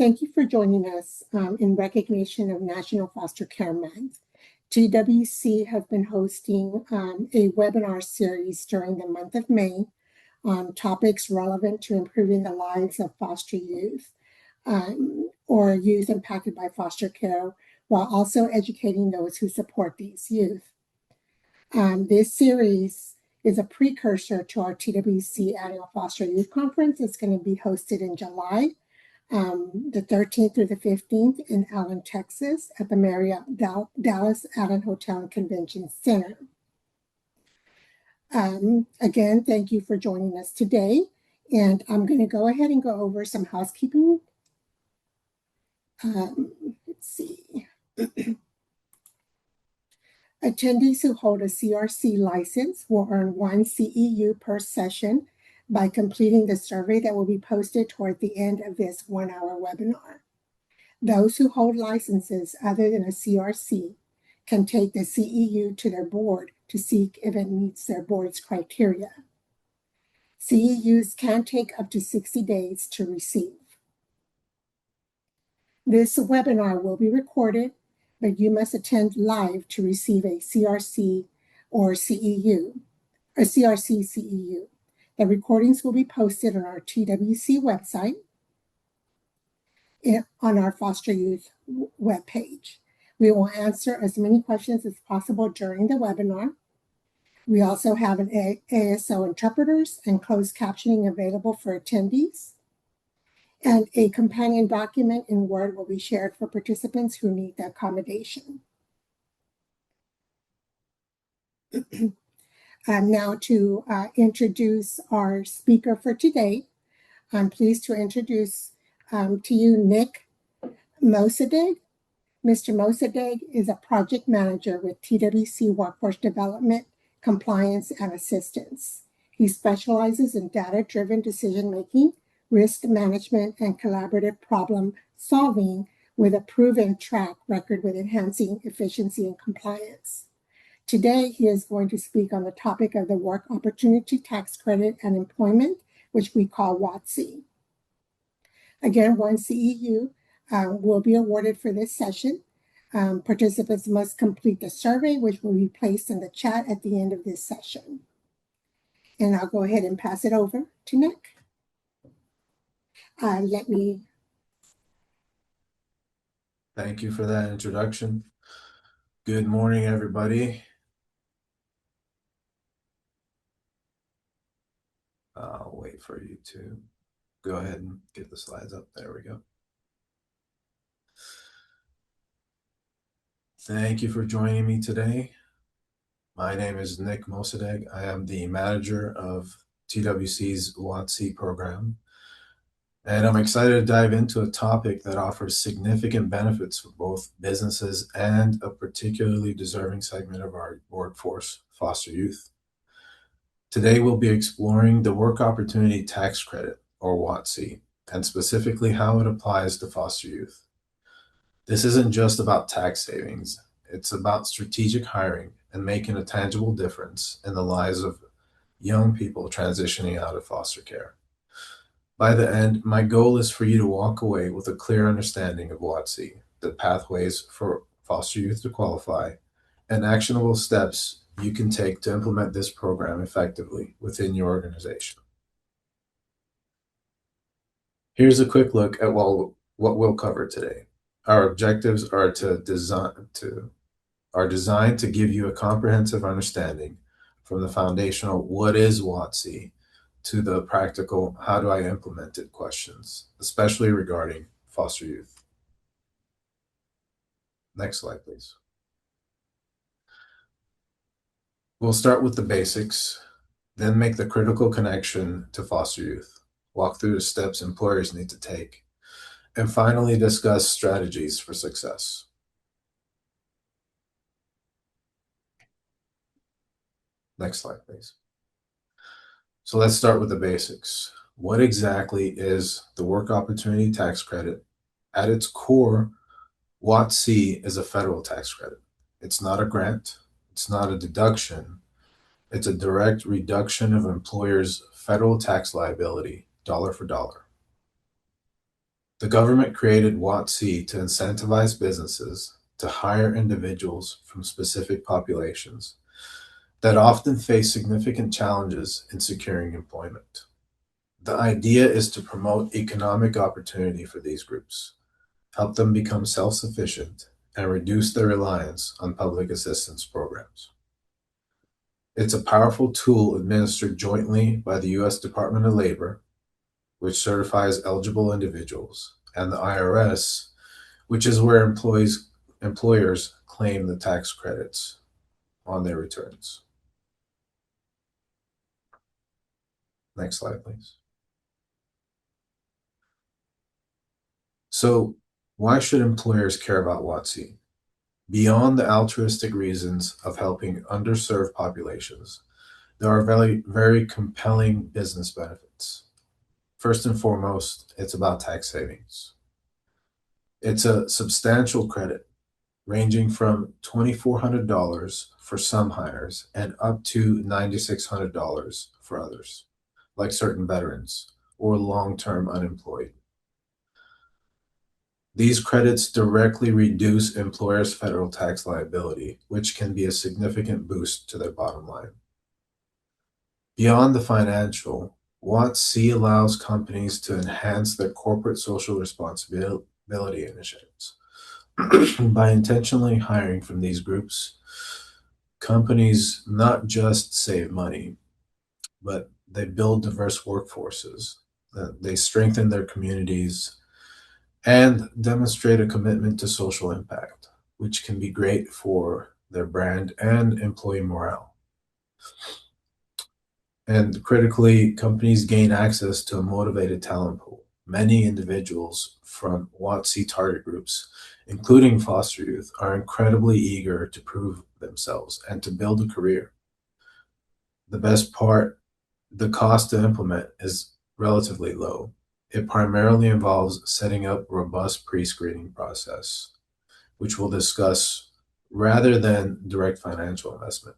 Thank you for joining us in recognition of National Foster Care Month. TWC has been hosting a webinar series during the month of May on topics relevant to improving the lives of foster youth or youth impacted by foster care, while also educating those who support these youth. This series is a precursor to our TWC Annual Foster Youth Conference. It's going to be hosted in July, the 13th through the 15th in Allen, Texas, at the Marriott Dallas Allen Hotel and Convention Center. Again, thank you for joining us today. And I'm going to go ahead and go over some housekeeping. Let's see. Attendees who hold a CRC license will earn 1 CEU per session by completing the survey that will be posted toward the end of this 1-hour webinar. Those who hold licenses other than a CRC can take the CEU to their board to see if it meets their board's criteria. CEUs can take up to 60 days to receive. This webinar will be recorded, but you must attend live to receive a CRC or CEU, a CRC CEU. The recordings will be posted on our TWC website on our Foster Youth webpage. We will answer as many questions as possible during the webinar. We also have an ASL interpreters and closed captioning available for attendees. And a companion document in Word will be shared for participants who need the accommodation. Now to introduce our speaker for today, I'm pleased to introduce to you Nick Mosadegh. Mr. Mosadegh is a project manager with TWC Workforce Development, Compliance, and Assistance. He specializes in data-driven decision-making, risk management, and collaborative problem solving with a proven track record with enhancing efficiency and compliance. Today, he is going to speak on the topic of the Work Opportunity Tax Credit and Employment, which we call WOTC. Again, 1 CEU will be awarded for this session. Participants must complete the survey, which will be placed in the chat at the end of this session. And I'll go ahead and pass it over to Nick. Thank you for that introduction. Good morning, everybody. I'll wait for you to go ahead and get the slides up. There we go. Thank you for joining me today. My name is Nick Mosadegh. I am the manager of TWC's WOTC program. And I'm excited to dive into a topic that offers significant benefits for both businesses and a particularly deserving segment of our workforce, foster youth. Today, we'll be exploring the Work Opportunity Tax Credit, or WOTC, and specifically how it applies to foster youth. This isn't just about tax savings. It's about strategic hiring and making a tangible difference in the lives of young people transitioning out of foster care. By the end, my goal is for you to walk away with a clear understanding of WOTC, the pathways for foster youth to qualify, and actionable steps you can take to implement this program effectively within your organization. Here's a quick look at what we'll cover today. Our objectives are designed to give you a comprehensive understanding from the foundational what is WOTC to the practical how do I implement it questions, especially regarding foster youth. Next slide, please. We'll start with the basics, then make the critical connection to foster youth, walk through the steps employers need to take, and finally discuss strategies for success. Next slide, please. So let's start with the basics. What exactly is the Work Opportunity Tax Credit? At its core, WOTC is a federal tax credit. It's not a grant. It's not a deduction. It's a direct reduction of employers' federal tax liability, dollar for dollar. The government created WOTC to incentivize businesses to hire individuals from specific populations that often face significant challenges in securing employment. The idea is to promote economic opportunity for these groups, help them become self sufficient, and reduce their reliance on public assistance programs. It's a powerful tool administered jointly by the U.S. Department of Labor, which certifies eligible individuals, and the IRS, which is where employers claim the tax credits on their returns. Next slide, please. So, why should employers care about WOTC? Beyond the altruistic reasons of helping underserved populations, there are very compelling business benefits. First and foremost, it's about tax savings. It's a substantial credit ranging from $2,400 for some hires and up to $9,600 for others, like certain veterans or long-term unemployed. These credits directly reduce employers' federal tax liability, which can be a significant boost to their bottom line. Beyond the financial, WOTC allows companies to enhance their corporate social responsibility initiatives. By intentionally hiring from these groups, companies not just save money, but they build diverse workforces, they strengthen their communities, and demonstrate a commitment to social impact, which can be great for their brand and employee morale. And critically, companies gain access to a motivated talent pool. Many individuals from WOTC target groups, including foster youth, are incredibly eager to prove themselves and to build a career. The best part, the cost to implement is relatively low. It primarily involves setting up a robust pre-screening process, which we'll discuss, rather than direct financial investment.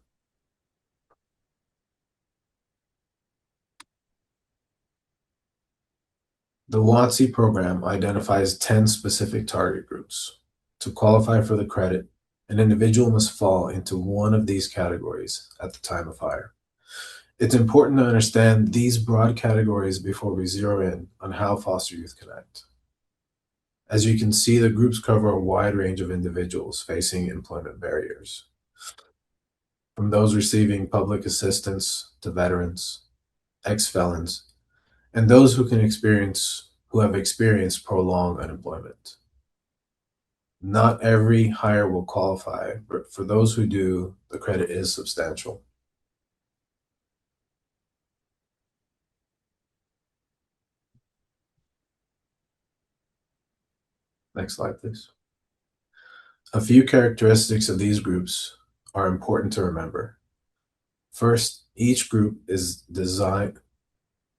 The WOTC program identifies 10 specific target groups. To qualify for the credit, an individual must fall into one of these categories at the time of hire. It's important to understand these broad categories before we zero in on how foster youth connect. As you can see, the groups cover a wide range of individuals facing employment barriers, from those receiving public assistance to veterans, ex-felons, and those who have experienced prolonged unemployment. Not every hire will qualify, but for those who do, the credit is substantial. Next slide, please. A few characteristics of these groups are important to remember. First, each group is designed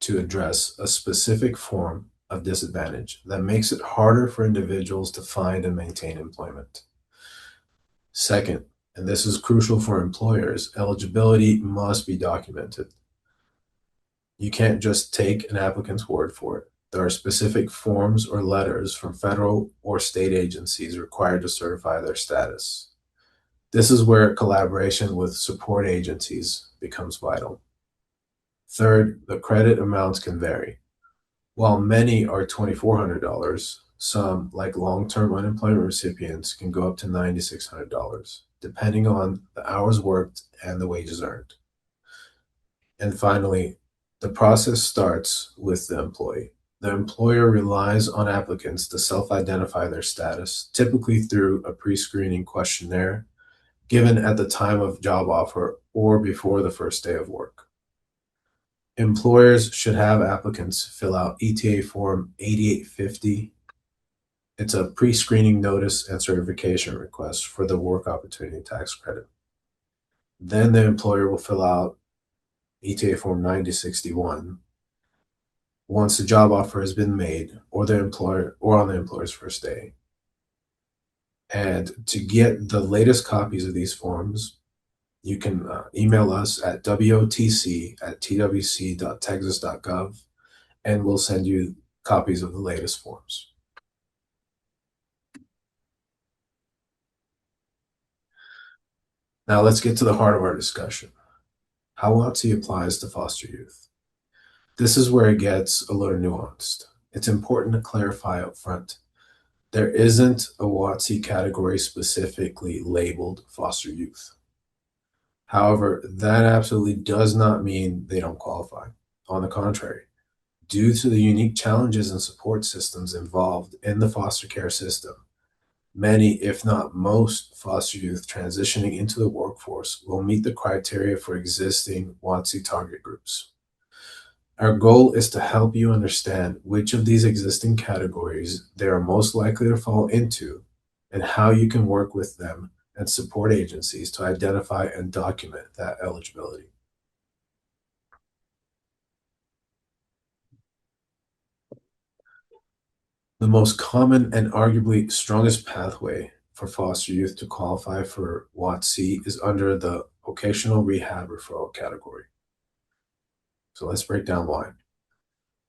to address a specific form of disadvantage that makes it harder for individuals to find and maintain employment. Second, and this is crucial for employers, eligibility must be documented. You can't just take an applicant's word for it. There are specific forms or letters from federal or state agencies required to certify their status. This is where collaboration with support agencies becomes vital. Third, the credit amounts can vary. While many are $2,400, some, like long-term unemployment recipients, can go up to $9,600, depending on the hours worked and the wages earned. And finally, the process starts with the employee. The employer relies on applicants to self-identify their status, typically through a pre-screening questionnaire given at the time of job offer or before the first day of work. Employers should have applicants fill out ETA Form 8850. It's a pre-screening notice and certification request for the Work Opportunity Tax Credit. Then the employer will fill out ETA Form 9061 once the job offer has been made or on the employer's first day. And to get the latest copies of these forms, you can email us at WOTC@twc.texas.gov, and we'll send you copies of the latest forms. Now let's get to the heart of our discussion: how WOTC applies to foster youth. This is where it gets a little nuanced. It's important to clarify up front. There isn't a WOTC category specifically labeled foster youth. However, that absolutely does not mean they don't qualify. On the contrary, due to the unique challenges and support systems involved in the foster care system, many, if not most, foster youth transitioning into the workforce will meet the criteria for existing WOTC target groups. Our goal is to help you understand which of these existing categories they are most likely to fall into and how you can work with them and support agencies to identify and document that eligibility. The most common and arguably strongest pathway for foster youth to qualify for WOTC is under the vocational rehab referral category. So let's break down why.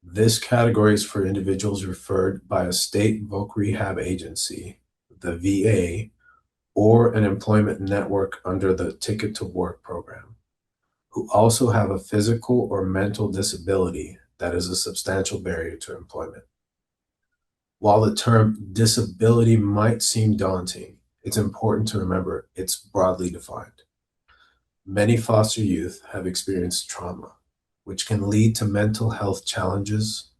This category is for individuals referred by a state voc rehab agency, the VA, or an employment network under the Ticket to Work program, who also have a physical or mental disability that is a substantial barrier to employment. While the term disability might seem daunting, it's important to remember it's broadly defined. Many foster youth have experienced trauma, which can lead to mental health challenges,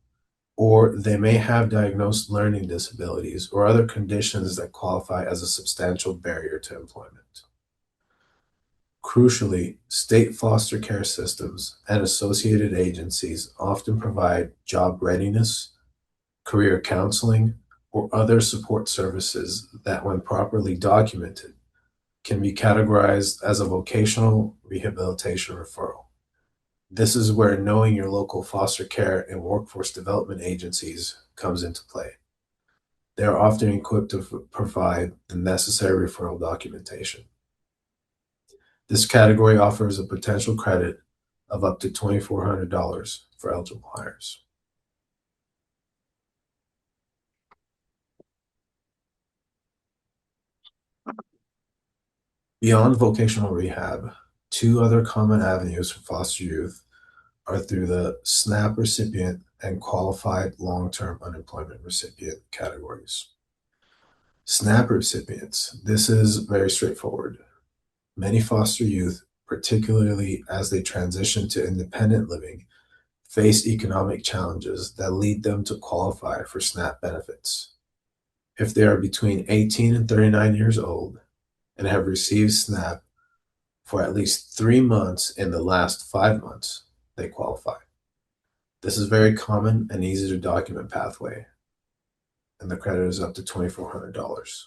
or they may have diagnosed learning disabilities or other conditions that qualify as a substantial barrier to employment. Crucially, state foster care systems and associated agencies often provide job readiness, career counseling, or other support services that, when properly documented, can be categorized as a vocational rehabilitation referral. This is where knowing your local foster care and workforce development agencies comes into play. They are often equipped to provide the necessary referral documentation. This category offers a potential credit of up to $2,400 for eligible hires. Beyond vocational rehab, two other common avenues for foster youth are through the SNAP recipient and qualified long-term unemployment recipient categories. SNAP recipients, this is very straightforward. Many foster youth, particularly as they transition to independent living, face economic challenges that lead them to qualify for SNAP benefits. If they are between 18 and 39 years old and have received SNAP for at least 3 months in the last 5 months, they qualify. This is very common and easy to document pathway, and the credit is up to $2,400.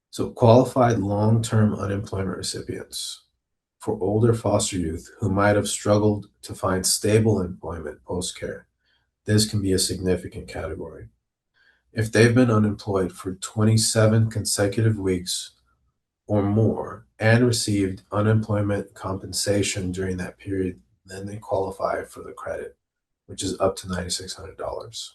So qualified long-term unemployment recipients, for older foster youth who might have struggled to find stable employment post-care, this can be a significant category. If they've been unemployed for 27 consecutive weeks or more and received unemployment compensation during that period, then they qualify for the credit, which is up to $9,600.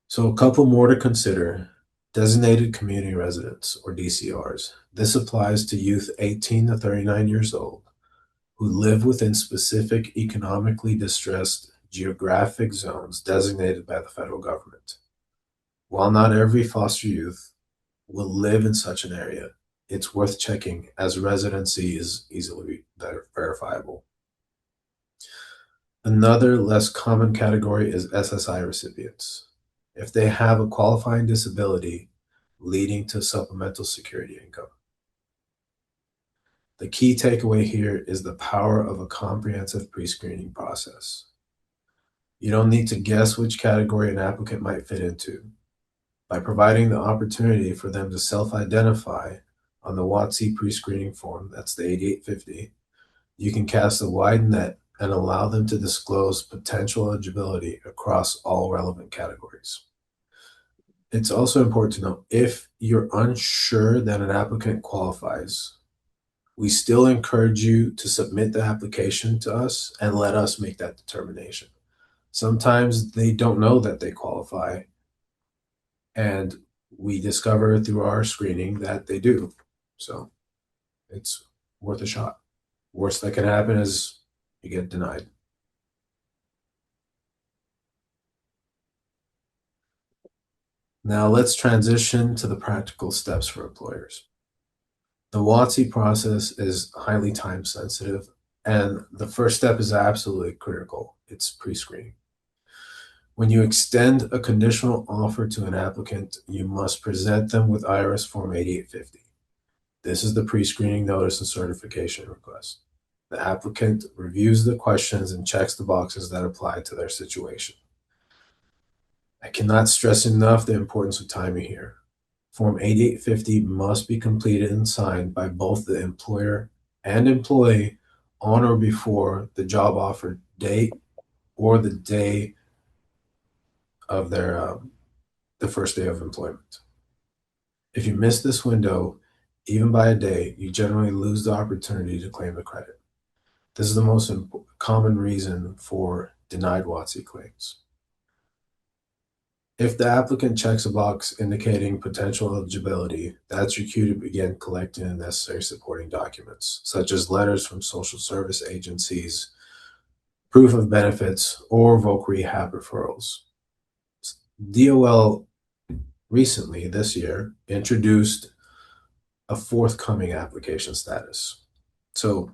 So a couple more to consider: designated community residents, or DCRs. This applies to youth 18 to 39 years old who live within specific economically distressed geographic zones designated by the federal government. While not every foster youth will live in such an area, it's worth checking as residency is easily verifiable. Another less common category is SSI recipients. If they have a qualifying disability leading to supplemental security income. The key takeaway here is the power of a comprehensive pre-screening process. You don't need to guess which category an applicant might fit into. By providing the opportunity for them to self-identify on the WOTC pre-screening form, that's the 8850, you can cast a wide net and allow them to disclose potential eligibility across all relevant categories. It's also important to know, if you're unsure that an applicant qualifies, we still encourage you to submit the application to us and let us make that determination. Sometimes they don't know that they qualify, and we discover through our screening that they do. So it's worth a shot. Worst that can happen is you get denied. Now let's transition to the practical steps for employers. The WOTC process is highly time sensitive, and the first step is absolutely critical. It's pre-screening. When you extend a conditional offer to an applicant, you must present them with IRS Form 8850. This is the pre-screening notice and certification request. The applicant reviews the questions and checks the boxes that apply to their situation. I cannot stress enough the importance of timing here. Form 8850 must be completed and signed by both the employer and employee on or before the job offer date or the day of the first day of employment. If you miss this window, even by a day, you generally lose the opportunity to claim the credit. This is the most common reason for denied WOTC claims. If the applicant checks a box indicating potential eligibility, that's your cue to begin collecting the necessary supporting documents, such as letters from social service agencies, proof of benefits, or voc rehab referrals. DOL recently, this year, introduced a forthcoming application status. So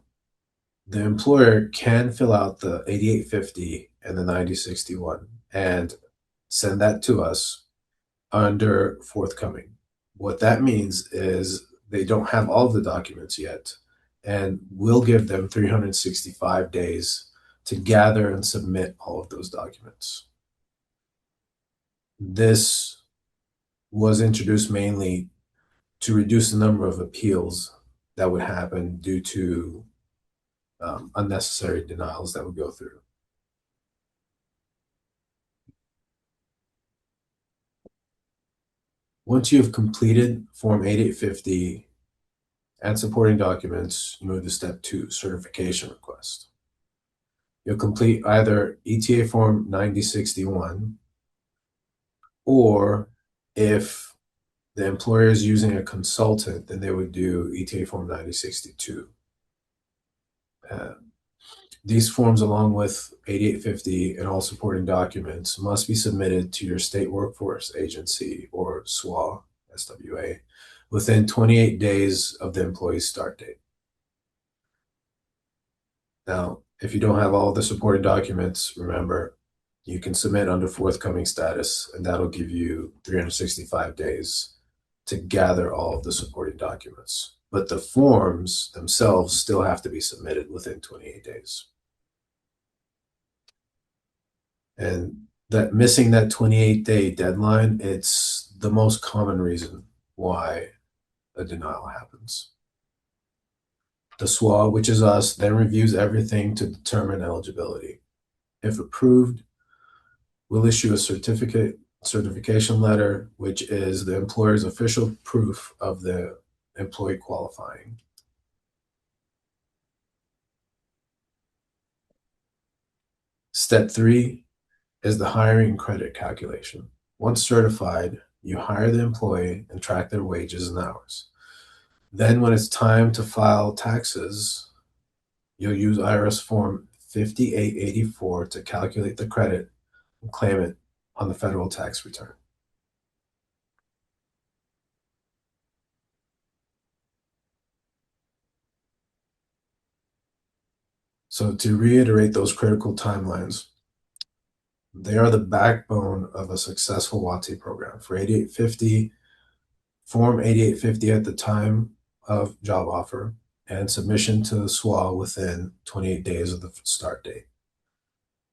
the employer can fill out the 8850 and the 9061 and send that to us under forthcoming. What that means is they don't have all of the documents yet, and we'll give them 365 days to gather and submit all of those documents. This was introduced mainly to reduce the number of appeals that would happen due to unnecessary denials that would go through. Once you have completed Form 8850 and supporting documents, you move to step 2, certification request. You'll complete either ETA Form 9061, or if the employer is using a consultant, then they would do ETA Form 9062. These forms, along with 8850 and all supporting documents, must be submitted to your state workforce agency, or SWA, SWA, within 28 days of the employee's start date. Now, if you don't have all the supporting documents, remember, you can submit under forthcoming status, and that'll give you 365 days to gather all of the supporting documents. But the forms themselves still have to be submitted within 28 days. And that missing that 28-day deadline, it's the most common reason why a denial happens. The SWA, which is us, then reviews everything to determine eligibility. If approved, we'll issue a certification letter, which is the employer's official proof of the employee qualifying. Step 3 is the hiring credit calculation. Once certified, you hire the employee and track their wages and hours. Then when it's time to file taxes, you'll use IRS Form 5884 to calculate the credit and claim it on the federal tax return. So to reiterate those critical timelines, they are the backbone of a successful WOTC program. For 8850, Form 8850 at the time of job offer, and submission to the SWA within 28 days of the start date.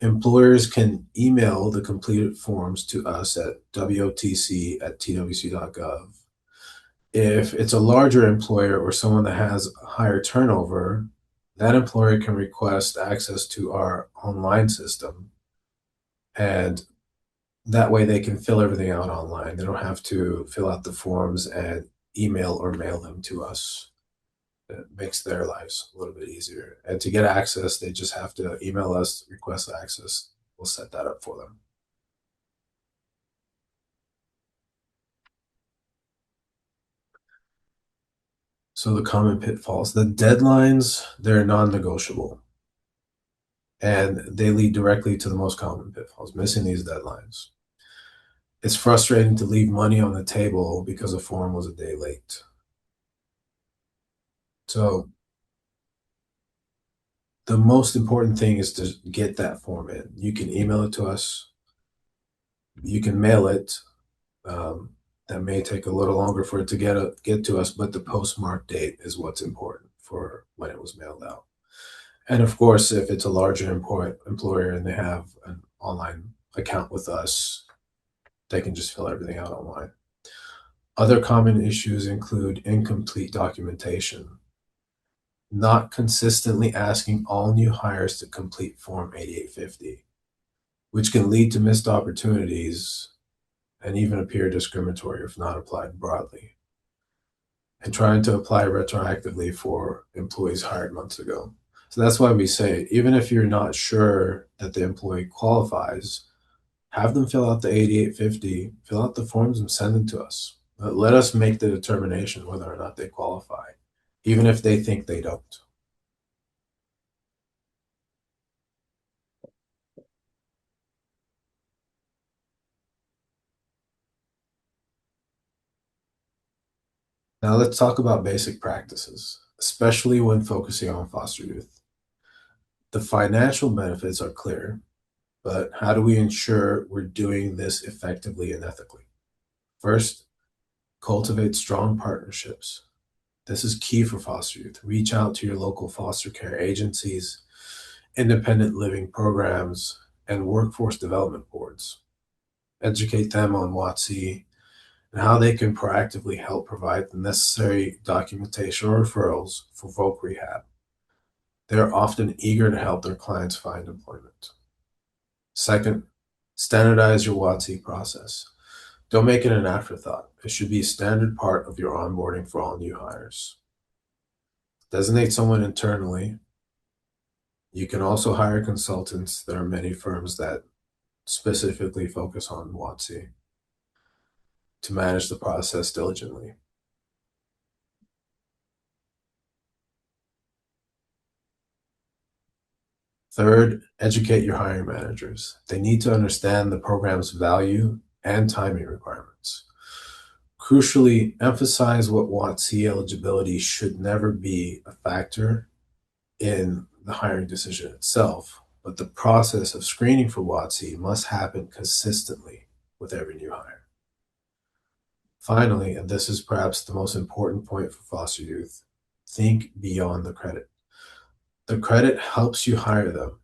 Employers can email the completed forms to us at WOTC@twc.gov. If it's a larger employer or someone that has higher turnover, that employer can request access to our online system, and that way they can fill everything out online. They don't have to fill out the forms and email or mail them to us. It makes their lives a little bit easier. And to get access, they just have to email us, request access. We'll set that up for them. So the common pitfalls, the deadlines, they're non-negotiable. And they lead directly to the most common pitfalls, missing these deadlines. It's frustrating to leave money on the table because a form was a day late. So the most important thing is to get that form in. You can email it to us. You can mail it. That may take a little longer for it to get to us, but the postmark date is what's important for when it was mailed out. And of course, if it's a larger employer and they have an online account with us, they can just fill everything out online. Other common issues include incomplete documentation, not consistently asking all new hires to complete Form 8850, which can lead to missed opportunities and even appear discriminatory if not applied broadly, and trying to apply retroactively for employees hired months ago. So that's why we say, even if you're not sure that the employee qualifies, have them fill out the 8850, fill out the forms and send them to us. Let us make the determination whether or not they qualify, even if they think they don't. Now let's talk about basic practices, especially when focusing on foster youth. The financial benefits are clear, but how do we ensure we're doing this effectively and ethically? First, cultivate strong partnerships. This is key for foster youth. Reach out to your local foster care agencies, independent living programs, and workforce development boards. Educate them on WOTC and how they can proactively help provide the necessary documentation or referrals for voc rehab. They're often eager to help their clients find employment. Second, standardize your WOTC process. Don't make it an afterthought. It should be a standard part of your onboarding for all new hires. Designate someone internally. You can also hire consultants. There are many firms that specifically focus on WOTC to manage the process diligently. Third, educate your hiring managers. They need to understand the program's value and timing requirements. Crucially, emphasize what WOTC eligibility should never be a factor in the hiring decision itself, but the process of screening for WOTC must happen consistently with every new hire. Finally, and this is perhaps the most important point for foster youth, think beyond the credit. The credit helps you hire them,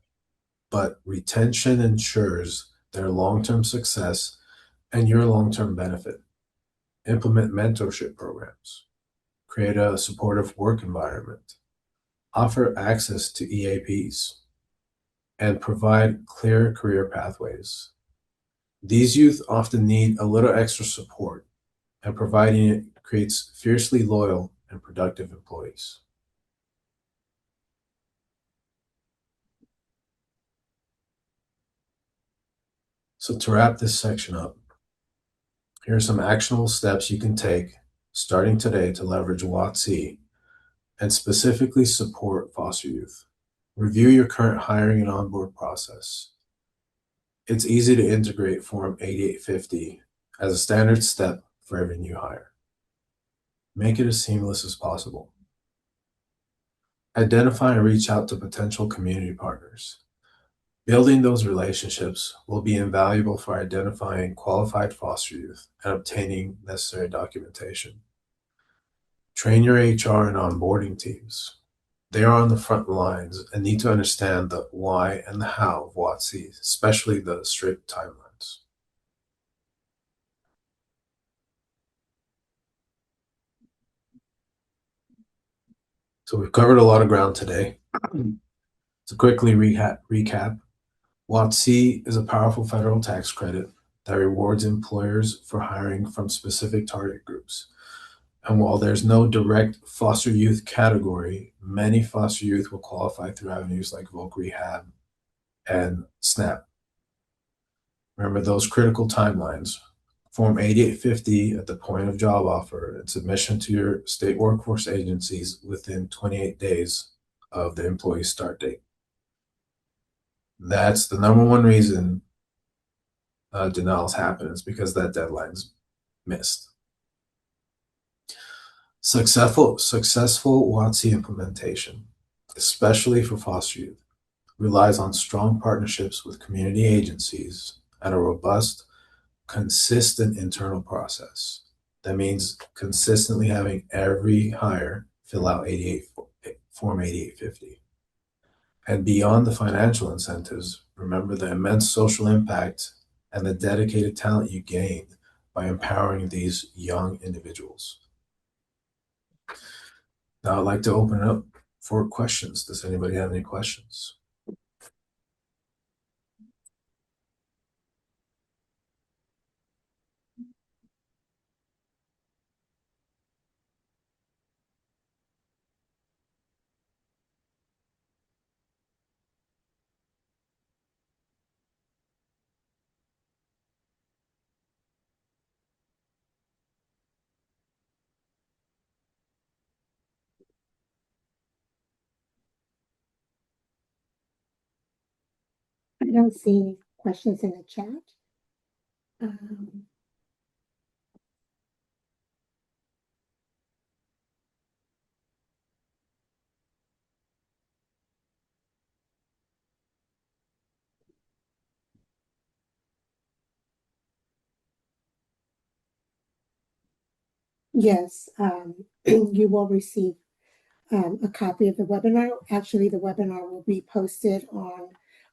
but retention ensures their long-term success and your long-term benefit. Implement mentorship programs, create a supportive work environment, offer access to EAPs, and provide clear career pathways. These youth often need a little extra support, and providing it creates fiercely loyal and productive employees. So to wrap this section up, here are some actionable steps you can take starting today to leverage WOTC and specifically support foster youth. Review your current hiring and onboard process. It's easy to integrate Form 8850 as a standard step for every new hire. Make it as seamless as possible. Identify and reach out to potential community partners. Building those relationships will be invaluable for identifying qualified foster youth and obtaining necessary documentation. Train your HR and onboarding teams. They are on the front lines and need to understand the why and the how of WOTC, especially the strict timelines. So we've covered a lot of ground today. To quickly recap, WOTC is a powerful federal tax credit that rewards employers for hiring from specific target groups. And while there's no direct foster youth category, many foster youth will qualify through avenues like Voc Rehab and SNAP. Remember those critical timelines. Form 8850 at the point of job offer and submission to your state workforce agencies within 28 days of the employee's start date. That's the number one reason denials happen, is because that deadline's missed. Successful WOTC implementation, especially for foster youth, relies on strong partnerships with community agencies and a robust, consistent internal process. That means consistently having every hire fill out Form 8850. And beyond the financial incentives, remember the immense social impact and the dedicated talent you gain by empowering these young individuals. Now I'd like to open it up for questions. Does anybody have any questions? I don't see any questions in the chat. Um, yes, you will receive a copy of the webinar. Actually, the webinar will be posted on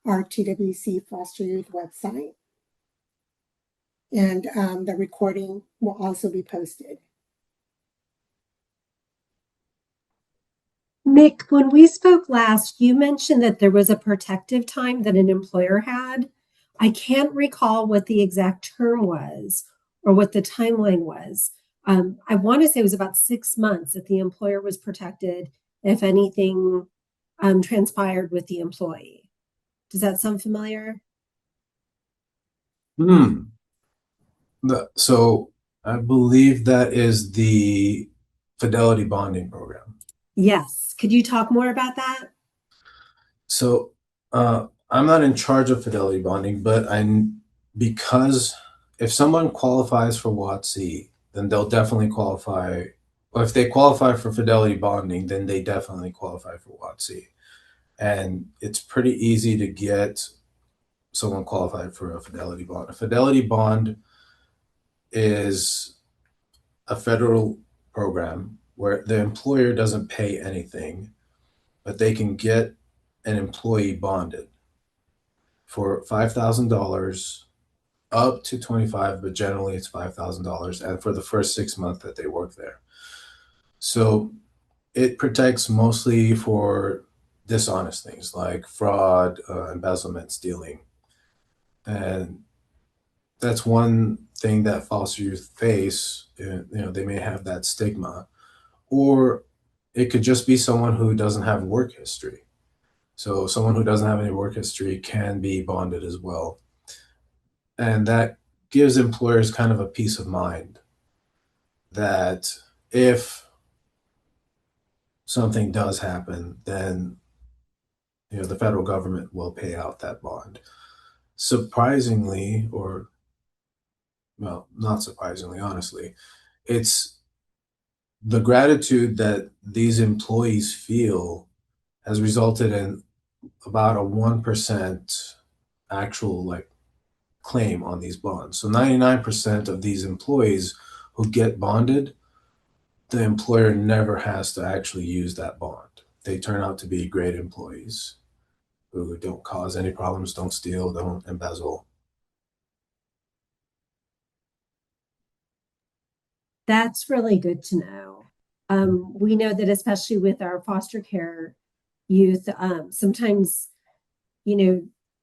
our TWC Foster Youth website, and the recording will also be posted. Nick, when we spoke last, you mentioned that there was a protective time that an employer had. I can't recall what the exact term was or what the timeline was. I want to say it was about 6 months that the employer was protected if anything transpired with the employee. Does that sound familiar? So I believe that is the fidelity bonding program. Yes. Could you talk more about that? So I'm not in charge of fidelity bonding, but because if someone qualifies for WOTC, then they'll definitely qualify. Or if they qualify for fidelity bonding, then they definitely qualify for WOTC. And it's pretty easy to get someone qualified for a fidelity bond. A fidelity bond is a federal program where the employer doesn't pay anything, but they can get an employee bonded for $5,000 up to 25, but generally it's $5,000, and for the first 6 months that they work there. So it protects mostly for dishonest things like fraud, embezzlement, stealing, and that's one thing that foster youth face. They may have that stigma, or it could just be someone who doesn't have work history. So someone who doesn't have any work history can be bonded as well. And that gives employers kind of a peace of mind that if something does happen, then the federal government will pay out that bond. Surprisingly, or well, not surprisingly, honestly, it's the gratitude that these employees feel has resulted in about a 1% actual claim on these bonds. So 99% of these employees who get bonded, the employer never has to actually use that bond. They turn out to be great employees who don't cause any problems, don't steal, don't embezzle. That's really good to know. We know that especially with our foster care youth, sometimes,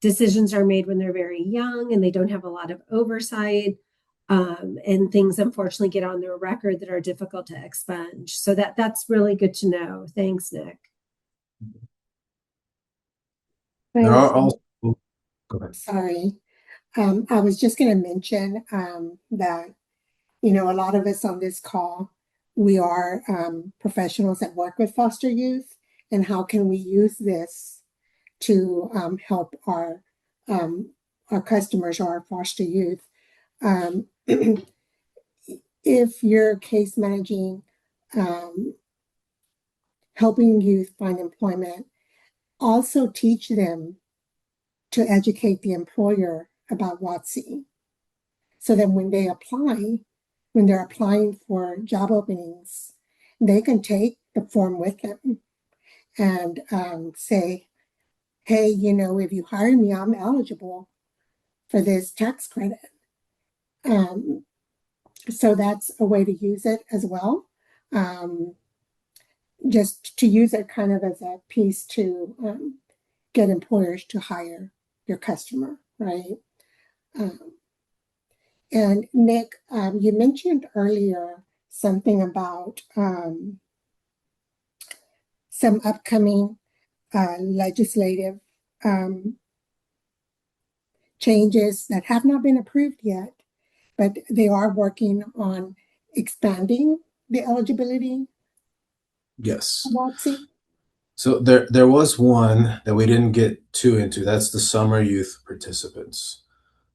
decisions are made when they're very young and they don't have a lot of oversight. and things unfortunately get on their record that are difficult to expunge. So that's really good to know. Thanks, Nick. There are Thanks. also, go ahead. Sorry. I was just going to mention that, you know, a lot of us on this call, we are professionals that work with foster youth, and how can we use this to help our customers or our foster youth. If you're case managing, helping youth find employment, also teach them to educate the employer about WOTC. So that when they apply, when they're applying for job openings, they can take the form with them and say, hey, you know, if you hire me, I'm eligible for this tax credit. So that's a way to use it as well. Just to use it kind of as a piece to get employers to hire your customer, right? And Nick, you mentioned earlier something about some upcoming legislative changes that have not been approved yet, but they are working on expanding the eligibility Yes. of WOTC. So there was one that we didn't get too into. That's the summer youth participants.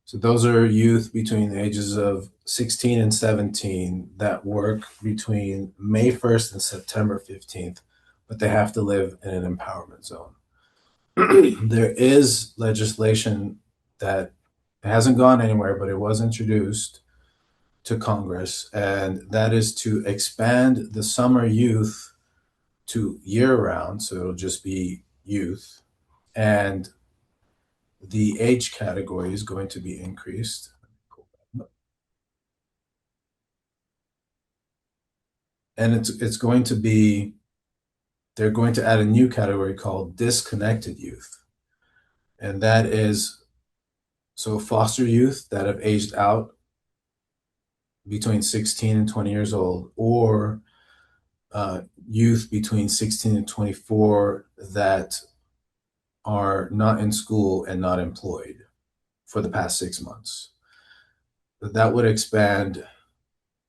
So those are youth between the ages of 16 and 17 that work between May 1st and September 15th, but they have to live in an empowerment zone. There is legislation that hasn't gone anywhere, but it was introduced to Congress, and that is to expand the summer youth to year round. So it'll just be youth, and the age category is going to be increased. And it's going to be, they're going to add a new category called disconnected youth. And that is, so foster youth that have aged out between 16 and 20 years old, or youth between 16 and 24 that are not in school and not employed for the past 6 months. That would expand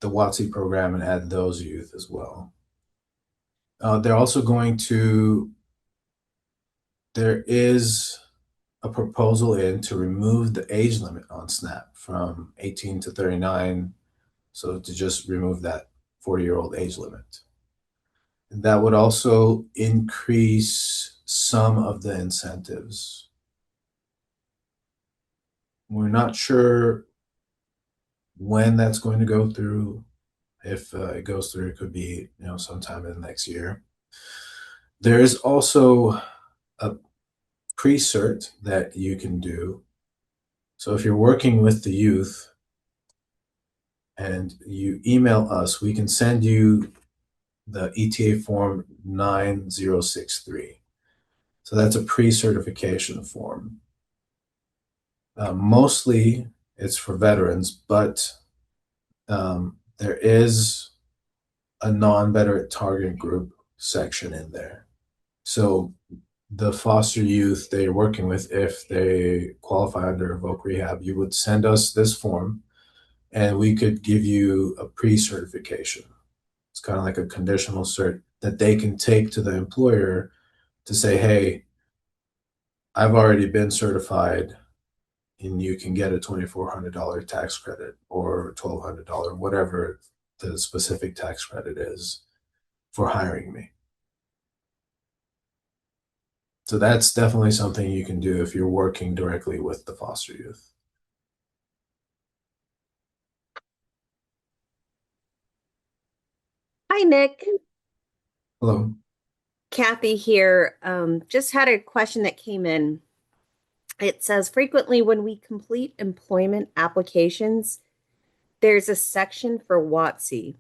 the WOTC program and add those youth as well. They're also going to, there is a proposal in to remove the age limit on SNAP from 18 to 39. So to just remove that 40-year-old age limit. That would also increase some of the incentives. We're not sure when that's going to go through. If it goes through, it could be, you know, sometime in the next year. There is also a pre-cert that you can do. So if you're working with the youth and you email us, we can send you the ETA form 9063. So that's a pre-certification form. Mostly it's for veterans, but there is a non-veteran target group section in there. So the foster youth they're working with, if they qualify under voc rehab, you would send us this form and we could give you a pre-certification. It's kind of like a conditional cert that they can take to the employer to say, hey, I've already been certified and you can get a $2,400 tax credit or $1,200, whatever the specific tax credit is for hiring me. So that's definitely something you can do if you're working directly with the foster youth. Hi, Nick. Hello. Kathy here. Just had a question that came in. It says frequently when we complete employment applications, there's a section for WOTC.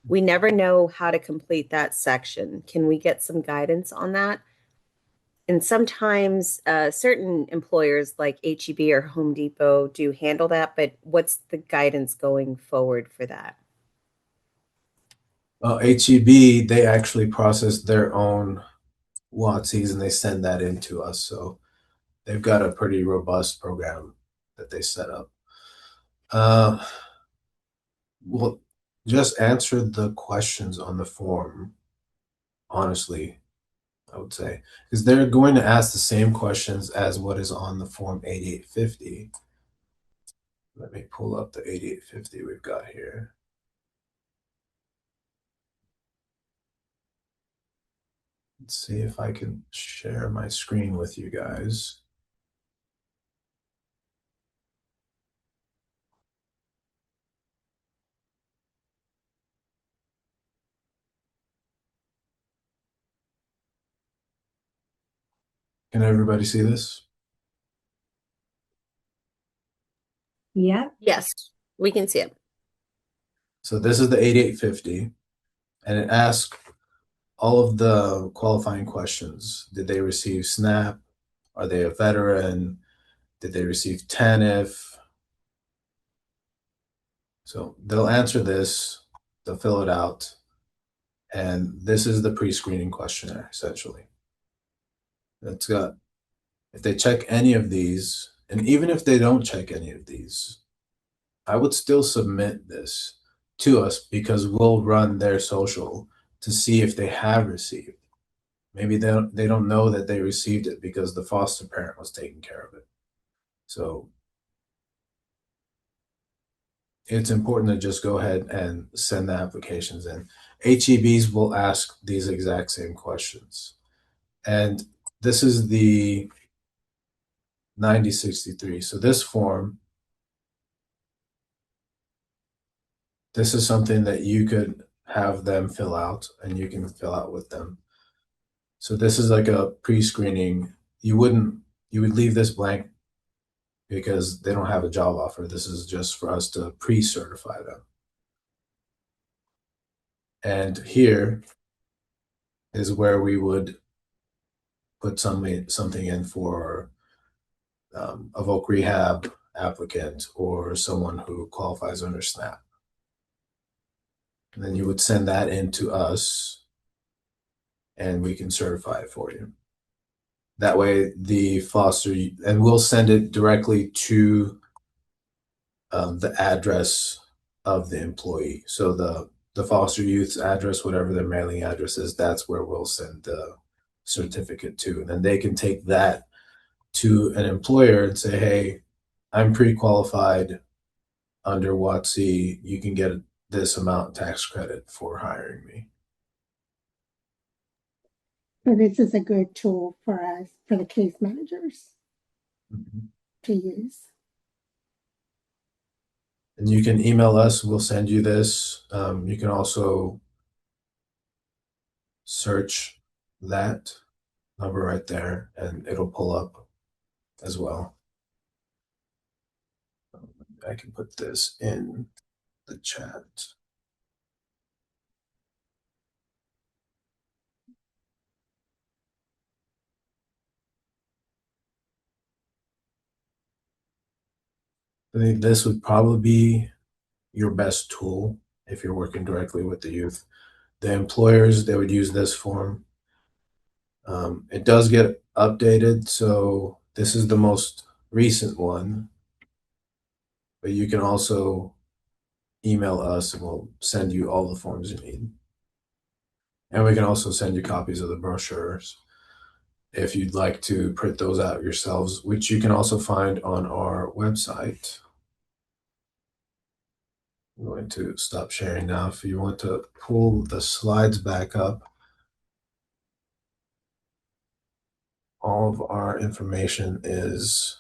We never know how to complete that section. Can we get some guidance on that? And sometimes certain employers like HEB or Home Depot do handle that, but what's the guidance going forward for that? HEB, they actually process their own WOTCs and they send that in to us. So they've got a pretty robust program that they set up. Well, just answer the questions on the form, honestly, I would say, because they're going to ask the same questions as what is on the form 8850. Let me pull up the 8850 we've got here. Let's see if I can share my screen with you guys. Can everybody see this? Yep. Yes, we can see it. So this is the 8850, and it asks all of the qualifying questions. Did they receive SNAP? Are they a veteran? Did they receive TANF? So they'll answer this, they'll fill it out, and this is the pre-screening questionnaire, essentially. It's got, if they check any of these, and even if they don't check any of these, I would still submit this to us because we'll run their social to see if they have received. Maybe they don't know that they received it because the foster parent was taking care of it. So it's important to just go ahead and send the applications in. HEBs will ask these exact same questions. And this is the 9063. So this form, this is something that you could have them fill out and you can fill out with them. So this is like a pre-screening. You would leave this blank because they don't have a job offer. This is just for us to pre-certify them. And here is where we would put something in for a voc rehab applicant or someone who qualifies under SNAP. And then you would send that in to us and we can certify it for you. That way the foster, and we'll send it directly to the address of the employee. So the foster youth's address, whatever their mailing address is, that's where we'll send the certificate to. And then they can take that to an employer and say, hey, I'm pre-qualified under WOTC. You can get this amount tax credit for hiring me. So this is a good tool for us, for the case managers to use. And you can email us. We'll send you this. You can also search that number right there and it'll pull up as well. I can put this in the chat. I think this would probably be your best tool if you're working directly with the youth. The employers, they would use this form. It does get updated, so this is the most recent one. But you can also email us and we'll send you all the forms you need. And we can also send you copies of the brochures if you'd like to print those out yourselves, which you can also find on our website. I'm going to stop sharing now. If you want to pull the slides back up, all of our information is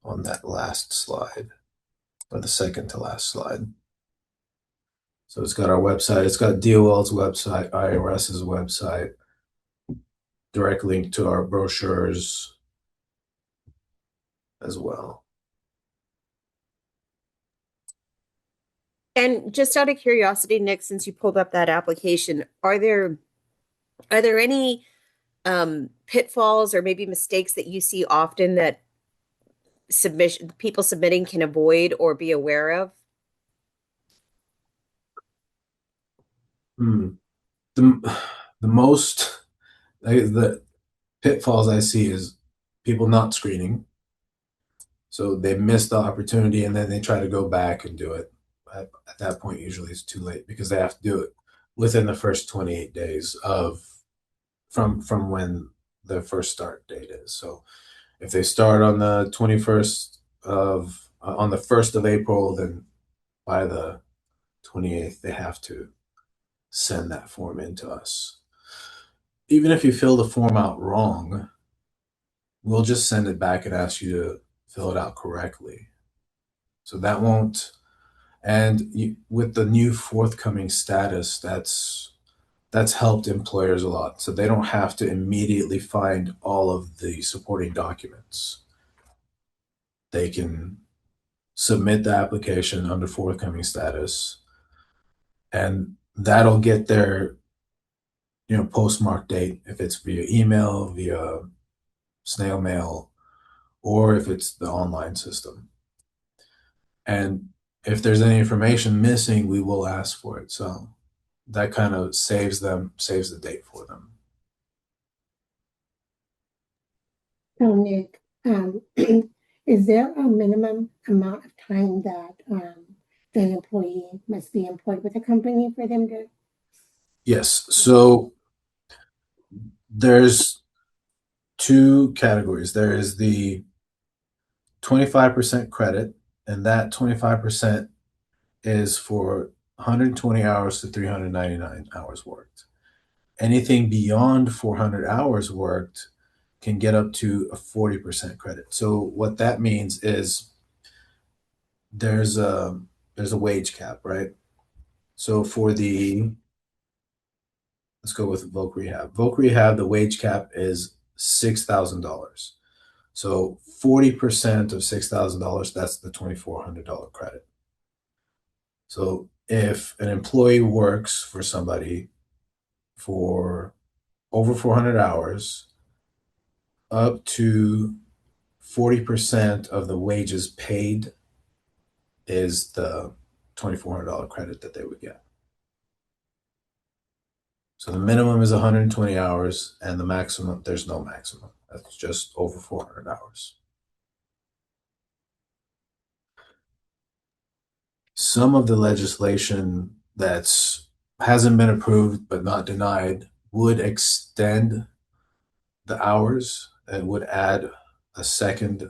on that last slide, or the second to last slide. So it's got our website, it's got DOL's website, IRS's website, direct link to our brochures as well. And just out of curiosity, Nick, since you pulled up that application, are there any pitfalls or maybe mistakes that you see often that people submitting can avoid or be aware of? Hmm. The most the pitfalls I see is people not screening. So they miss the opportunity and then they try to go back and do it. At that point, usually it's too late because they have to do it within the first 28 days of from when the first start date is. So if they start on the 21st of on the 1st of April, then by the 28th they have to send that form in to us. Even if you fill the form out wrong, we'll just send it back and ask you to fill it out correctly. So that won't, with the new forthcoming status, that's helped employers a lot. So they don't have to immediately find all of the supporting documents. They can submit the application under forthcoming status, and that'll get their postmark date if it's via email, via snail mail, or if it's the online system. And if there's any information missing, we will ask for it. So that kind of saves the date for them. So Nick, is there a minimum amount of time that the employee must be employed with a company for them to? Yes. So there's two categories. There is the 25% credit, and that 25% is for 120 hours to 399 hours worked. Anything beyond 400 hours worked can get up to a 40% credit. So what that means is there's a wage cap, right? So let's go with Voc Rehab. Voc Rehab, the wage cap is $6,000. So 40% of $6,000, that's the $2,400 credit. So if an employee works for somebody for over 400 hours, up to 40% of the wages paid is the $2,400 credit that they would get. So the minimum is 120 hours, and the maximum, there's no maximum. That's just over 400 hours. Some of the legislation that's hasn't been approved but not denied would extend the hours and would add a second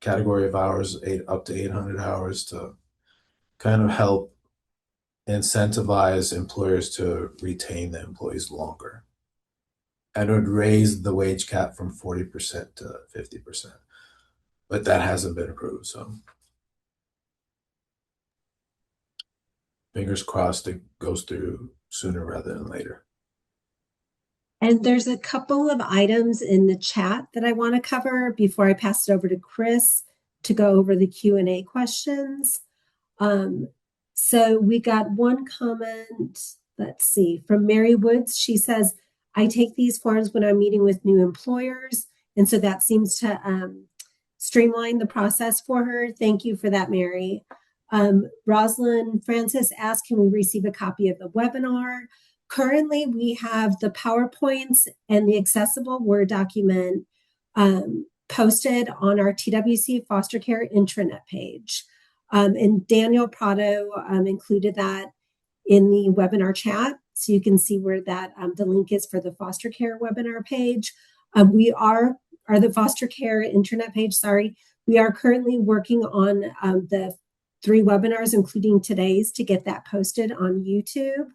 category of hours, up to 800 hours, to kind of help incentivize employers to retain the employees longer. And it would raise the wage cap from 40% to 50%. But that hasn't been approved, so fingers crossed it goes through sooner rather than later. And there's a couple of items in the chat that I want to cover before I pass it over to Chris to go over the Q&A questions. So we got one comment, let's see, from Mary Woods. She says, I take these forms when I'm meeting with new employers. And so that seems to streamline the process for her. Thank you for that, Mary. Rosalind Francis asked, can we receive a copy of the webinar? Currently, we have the PowerPoints and the accessible Word document posted on our TWC foster care intranet page. And Daniel Prado included that in the webinar chat. So you can see where that the link is for the foster care webinar page. We are the foster care intranet page, sorry. We are currently working on the 3 webinars, including today's, to get that posted on YouTube.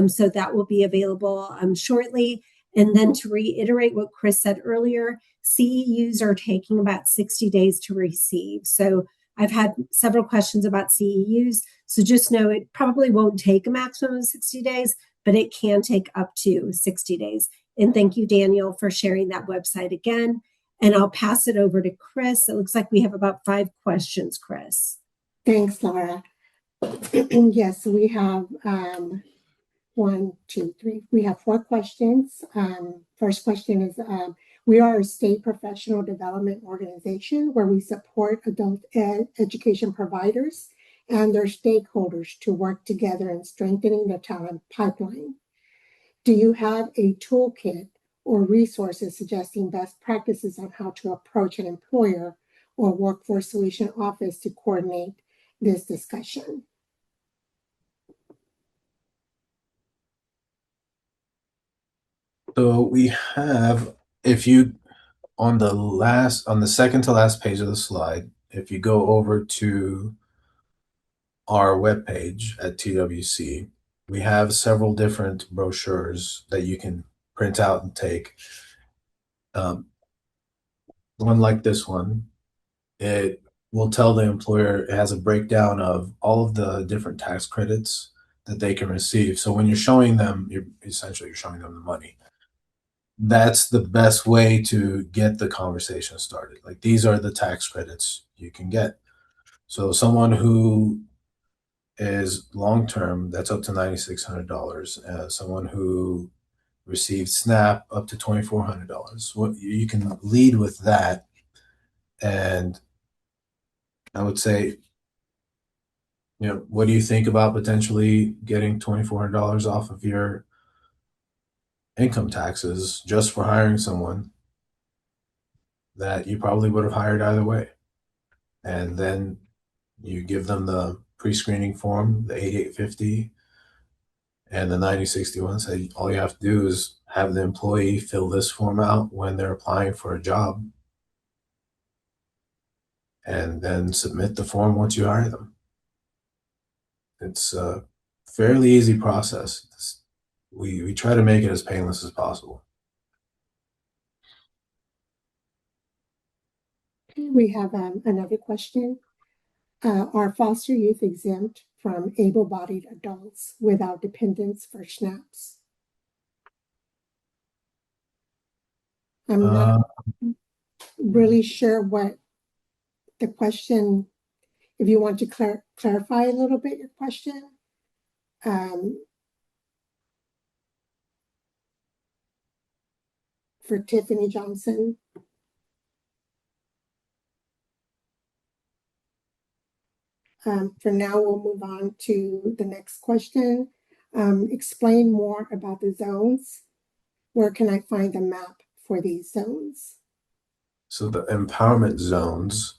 So that will be available shortly. And then to reiterate what Chris said earlier, CEUs are taking about 60 days to receive. So I've had several questions about CEUs. So just know it probably won't take a maximum of 60 days, but it can take up to 60 days. And thank you, Daniel, for sharing that website again. And I'll pass it over to Chris. It looks like we have about 5 questions, Chris. Thanks, Laura. Yes, we have One, two, three. We have 4 questions. First question is, we are a state professional development organization where we support adult education providers and their stakeholders to work together in strengthening the talent pipeline. Do you have a toolkit or resources suggesting best practices on how to approach an employer or workforce solution office to coordinate this discussion? So we have, if you, on the second to last page of the slide, if you go over to our webpage at TWC, we have several different brochures that you can print out and take. One like this one, it will tell the employer, it has a breakdown of all of the different tax credits that they can receive. So when you're showing them, you're showing them the money. That's the best way to get the conversation started. Like, these are the tax credits you can get. So someone who is long term, that's up to $9,600. Someone who receives SNAP, up to $2,400. What you can lead with that, and I would say, what do you think about potentially getting $2,400 off of your income taxes just for hiring someone that you probably would have hired either way? And then you give them the pre-screening form, the 8850 and the 9061. Say all you have to do is have the employee fill this form out when they're applying for a job, and then submit the form once you hire them. It's a fairly easy process. We try to make it as painless as possible. We have another question. Are foster youth exempt from able-bodied adults without dependents for SNAPs? I'm not really sure what the question, if you want to clarify a little bit your question. For Tiffany Johnson. For now, we'll move on to the next question. Explain more about the zones. Where can I find the map for these zones? So the empowerment zones,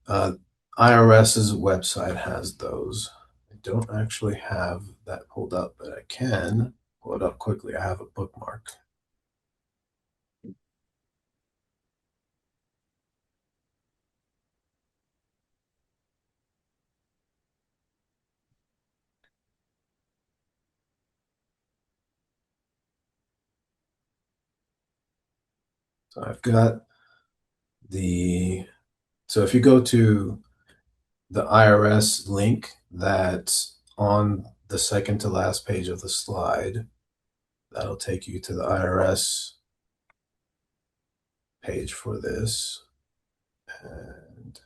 IRS's website has those. I don't actually have that pulled up, but I can pull it up quickly. I have a bookmark. So I've got so if you go to the IRS link that's on the second to last page of the slide, that'll take you to the IRS page for this. And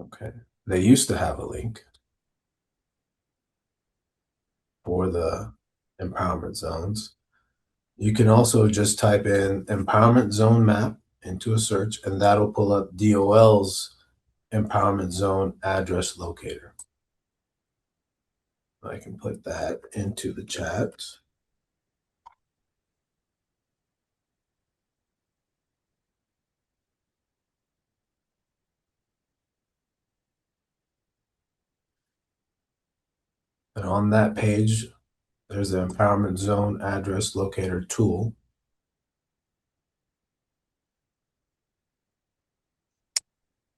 okay, they used to have a link for the empowerment zones. You can also just type in empowerment zone map into a search, and that'll pull up DOL's empowerment zone address locator. I can put that into the chat. And on that page, there's the empowerment zone address locator tool.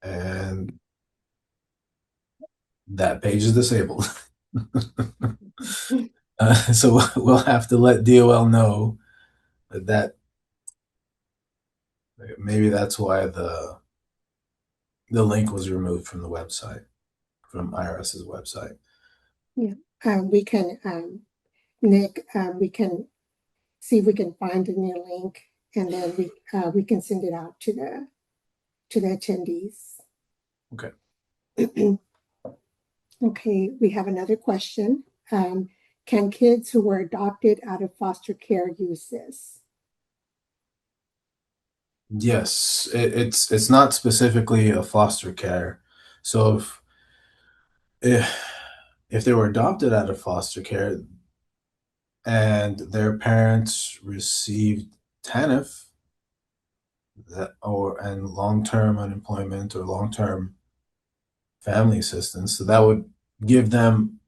And that page is disabled. So we'll have to let DOL know that maybe that's why the link was removed from the website, from IRS's website. Yeah, we can, Nick, we can see if we can find a new link, and then we can send it out to the attendees. Okay. Okay, we have another question. Can kids who were adopted out of foster care use this? Yes, it's not specifically a foster care. So if they were adopted out of foster care and their parents received TANF and long-term unemployment or long-term family assistance, so that would give them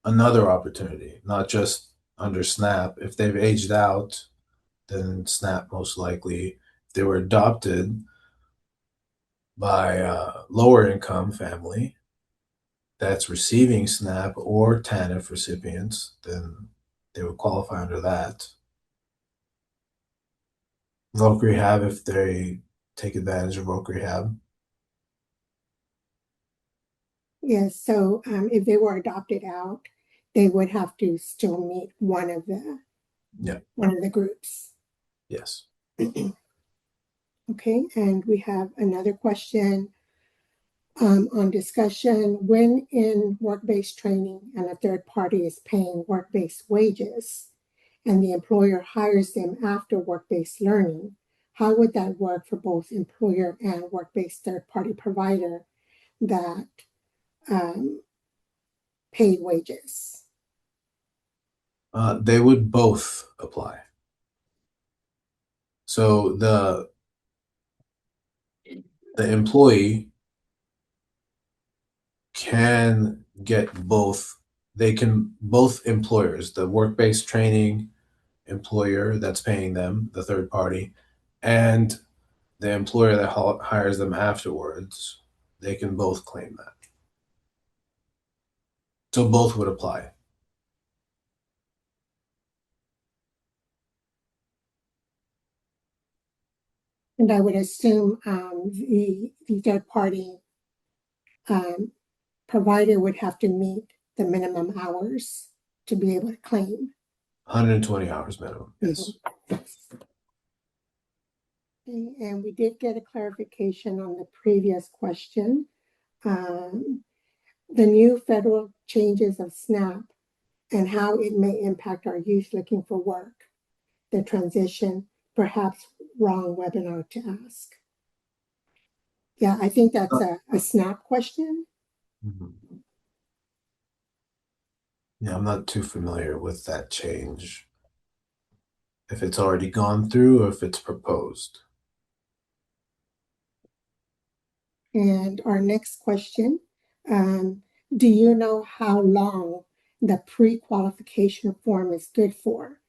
another opportunity, not just under SNAP. If they've aged out, then SNAP most likely. If they were adopted by a lower income family that's receiving SNAP or TANF recipients, then they would qualify under that. Voc Rehab, if they take advantage of Voc Rehab. Yes, so if they were adopted out, they would have to still meet one of the groups. Yes. Okay, and we have another question on discussion. When in work-based training and a third party is paying work-based wages and the employer hires them after work-based learning, how would that work for both employer and work-based third-party provider that paid wages? They would both apply. So the employee can get both. They can, both employers, the work-based training employer that's paying them, the third party, and the employer that hires them afterwards, they can both claim that. So both would apply. And I would assume the third party provider would have to meet the minimum hours to be able to claim. 120 hours minimum, yes. Yes. Okay, and we did get a clarification on the previous question. The new federal changes of SNAP and how it may impact our youth looking for work. The transition, perhaps wrong webinar to ask. Yeah, I think that's a SNAP question. Mm-hmm. Yeah, I'm not too familiar with that change. If it's already gone through or if it's proposed. And our next question, do you know how long the pre-qualification form is good for?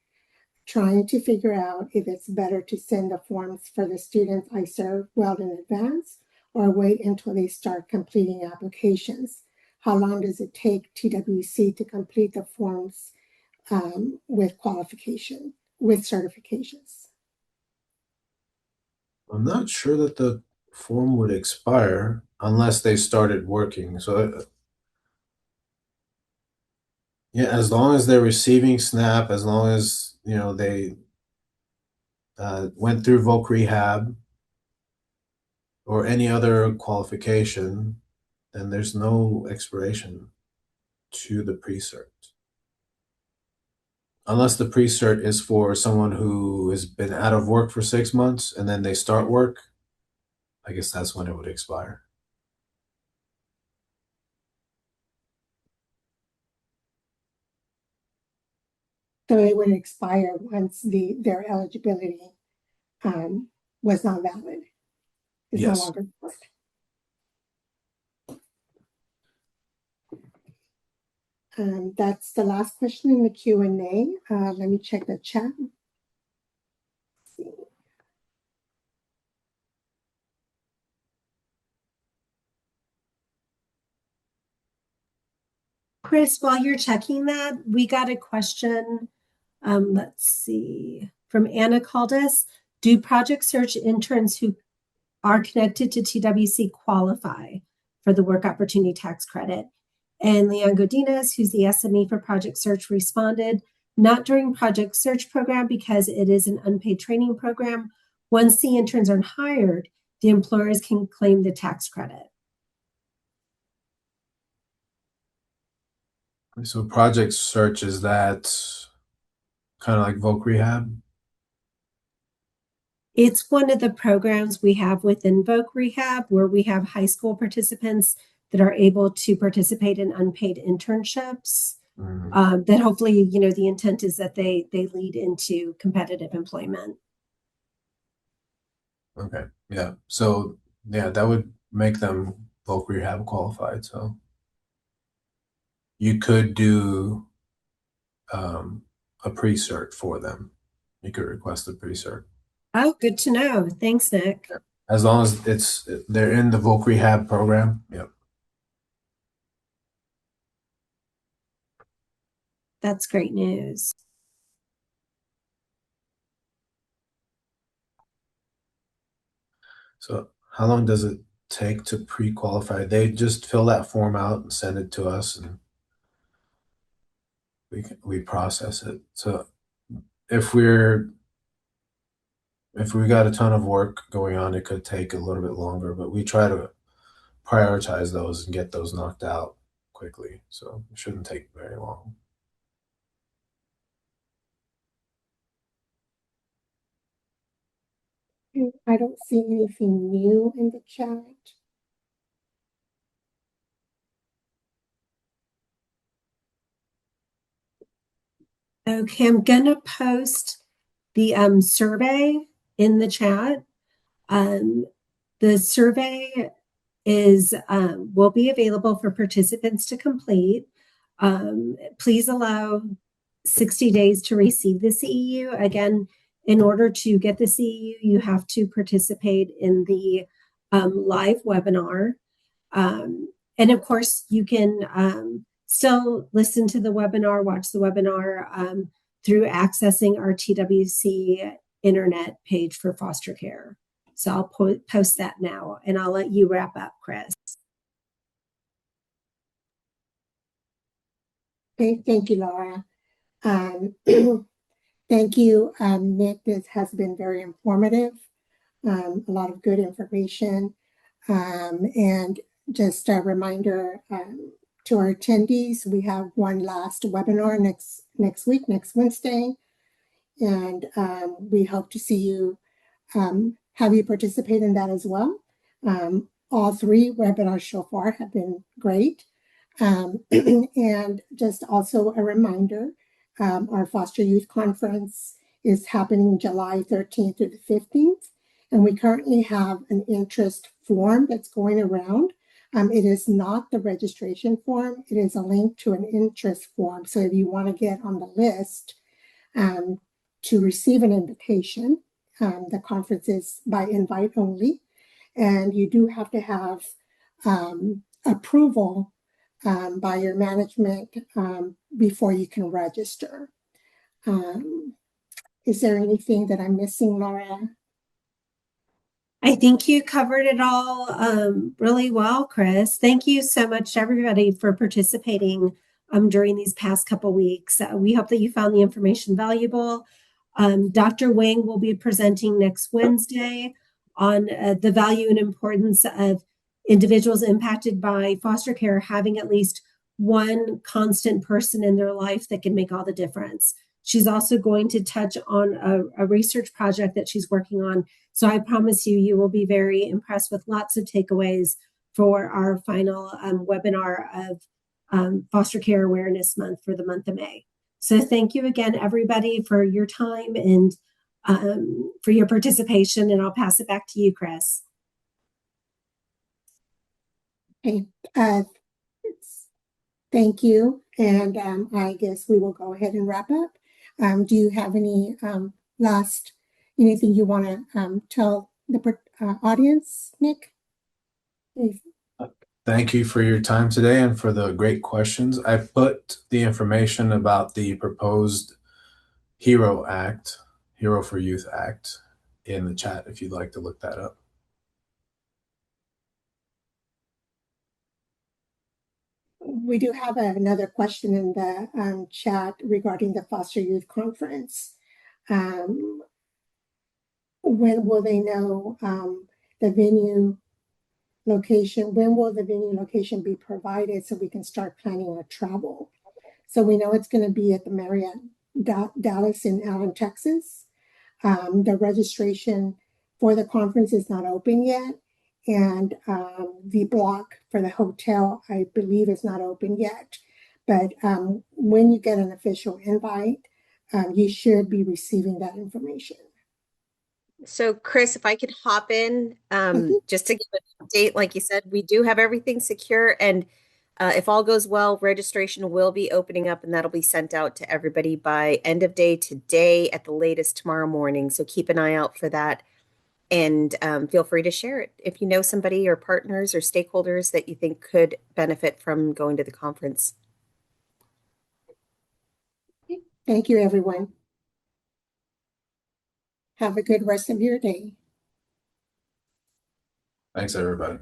Trying to figure out if it's better to send the forms for the students I serve well in advance or wait until they start completing applications. How long does it take TWC to complete the forms with certifications? I'm not sure that the form would expire unless they started working. So yeah, as long as they're receiving SNAP, as long as they went through Voc Rehab or any other qualification, then there's no expiration to the pre-cert. Unless the pre-cert is for someone who has been out of work for 6 months and then they start work, I guess that's when it would expire. So it would expire once their eligibility was not valid. It's no Yes. longer valid. That's the last question in the Q&A. Let me check the chat. Chris, while you're checking that, we got a question. Let's see, from Anna called us. Do project search interns who are connected to TWC qualify for the work opportunity tax credit? And Leon Godinez, who's the SME for project search, responded, not during project search program because it is an unpaid training program. Once the interns are hired, the employers can claim the tax credit. So project search, is that kind of like Voc Rehab? It's one of the programs we have within Voc Rehab where we have high school participants that are able to participate in unpaid internships. Mhm. That hopefully, the intent is that they lead into competitive employment. Okay. Yeah. So yeah, that would make them Voc Rehab qualified. So you could do a pre-cert for them. You could request a pre-cert. Oh, good to know. Thanks, Nick. Yeah. As long as they're in the Voc Rehab program. Yep. That's great news. So how long does it take to pre-qualify? They just fill that form out and send it to us, and we process it. So if we're if we got a ton of work going on, it could take a little bit longer, but we try to prioritize those and get those knocked out quickly. So it shouldn't take very long. I don't see anything new in the chat. Okay, I'm gonna post the survey in the chat. The survey is will be available for participants to complete. Please allow 60 days to receive the CEU. Again, in order to get the CEU, you have to participate in the live webinar. And of course, you can still listen to the webinar, watch the webinar through accessing our TWC internet page for foster care. So I'll post that now, and I'll let you wrap up, Chris. Okay, thank you, Laura. Thank you, Nick. This has been very informative. A lot of good information. And just a reminder to our attendees, we have one last webinar next week, next Wednesday. And we hope to see you, have you participate in that as well. All three webinars so far have been great. And just also a reminder, our Foster Youth Conference is happening July 13th through the 15th. And we currently have an interest form that's going around. It is not the registration form. It is a link to an interest form. So if you want to get on the list to receive an invitation, the conference is by invite only. And you do have to have approval by your management before you can register. Is there anything that I'm missing, Laura? I think you covered it all really well, Chris. Thank you so much to everybody for participating during these past couple weeks. We hope that you found the information valuable. Dr. Wang will be presenting next Wednesday on the value and importance of individuals impacted by foster care having at least one constant person in their life that can make all the difference. She's also going to touch on a research project that she's working on. So I promise you, you will be very impressed with lots of takeaways for our final webinar of Foster Care Awareness Month for the month of May. So thank you again, everybody, for your time and for your participation. And I'll pass it back to you, Chris. Okay, thank you. And I guess we will go ahead and wrap up. Do you have any anything you want to tell the audience, Nick? Thank you for your time today and for the great questions. I put the information about the proposed HERO Act, Hero for Youth Act, in the chat if you'd like to look that up. We do have another question in the chat regarding the Foster Youth Conference. When will they know the venue location? When will the venue location be provided so we can start planning our travel? So we know it's going to be at the Marriott Dallas in Allen, Texas. The registration for the conference is not open yet, and the block for the hotel, I believe, is not open yet. But when you get an official invite, you should be receiving that information. So, Chris, if I could hop in, just to give an update, like you said, we do have everything secure, and if all goes well, registration will be opening up, and that'll be sent out to everybody by end of day today, at the latest tomorrow morning. So keep an eye out for that, and feel free to share it if you know somebody or partners or stakeholders that you think could benefit from going to the conference. Thank you, everyone. Have a good rest of your day. Thanks, everybody.